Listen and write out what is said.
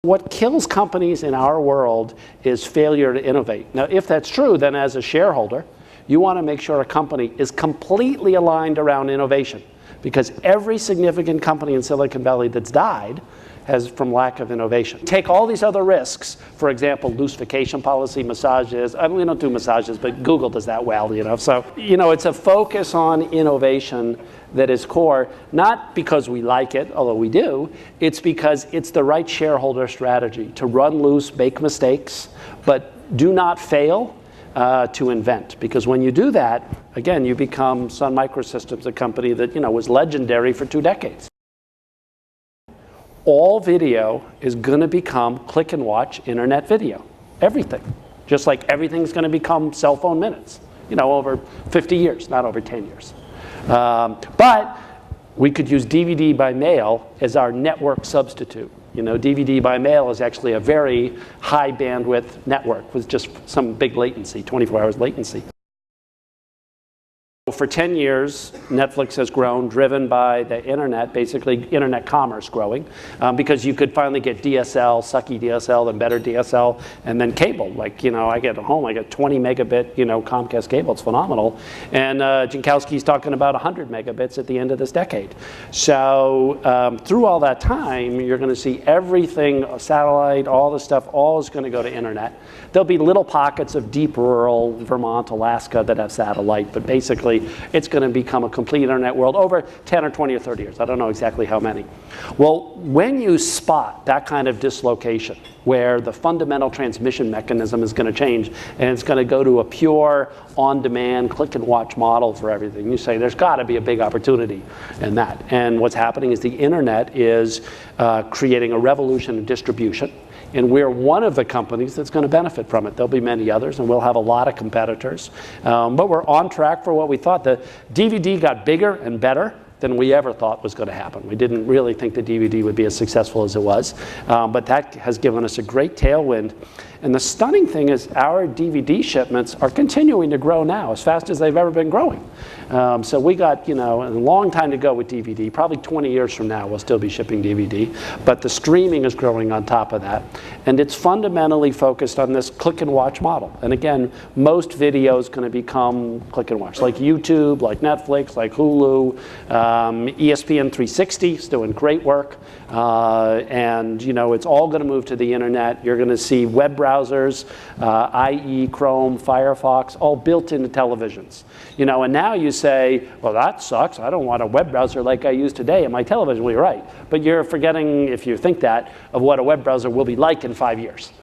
What kills companies in our world is failure to innovate. Now, if that's true, then as a shareholder, you want to make sure a company is completely aligned around innovation, because every significant company in Silicon Valley that's died has from lack of innovation. Take all these other risks, for example, loose vacation policy, massages. I mean, we don't do massages, but Google does that well, you know. So, you know, it's a focus on innovation that is core, not because we like it, although we do, it's because it's the right shareholder strategy to run loose, make mistakes, but do not fail to invent. Because when you do that, again, you become Sun Microsystems, a company that, you know, was legendary for 2 decades. All video is going to become click and watch internet video. Everything. Just like everything's going to become cell phone minutes, you know, over 50 years, not over 10 years. But we could use DVD by mail as our network substitute. You know, DVD by mail is actually a very high bandwidth network with just some big latency, 24 hours latency. For 10 years, Netflix has grown, driven by the internet, basically internet commerce growing, because you could finally get DSL, sucky DSL, then better DSL, and then cable. Like, you know, I get home, I get 20 megabit, you know, Comcast cable. It's phenomenal. And Jankowski's talking about 100 megabits at the end of this decade. So through all that time, you're going to see everything, satellite, all the stuff, all is going to go to internet. There'll be little pockets of deep rural Vermont, Alaska that have satellite, but basically it's going to become a complete internet world over 10 or 20 or 30 years. I don't know exactly how many. Well, when you spot that kind of dislocation, where the fundamental transmission mechanism is going to change and it's going to go to a pure on-demand click and watch model for everything, you say there's got to be a big opportunity in that. And what's happening is the internet is creating a revolution in distribution. And we're one of the companies that's going to benefit from it. There'll be many others, and we'll have a lot of competitors. But we're on track for what we thought. The DVD got bigger and better than we ever thought was going to happen. We didn't really think the DVD would be as successful as it was. But that has given us a great tailwind. And the stunning thing is our DVD shipments are continuing to grow now as fast as they've ever been growing. So we got, you know, a long time to go with DVD. Probably 20 years from now we'll still be shipping DVD. But the streaming is growing on top of that. And it's fundamentally focused on this click and watch model. And again, most video is going to become click and watch. Like YouTube, like Netflix, like Hulu, ESPN 360 is doing great work. And, you know, it's all going to move to the internet. You're going to see web browsers, IE, Chrome, Firefox, all built into televisions. You know, and now you say, well, that sucks. I don't want a web browser like I use today in my television. Well, you're right. But you're forgetting, if you think that, of what a web browser will be like in 5 years.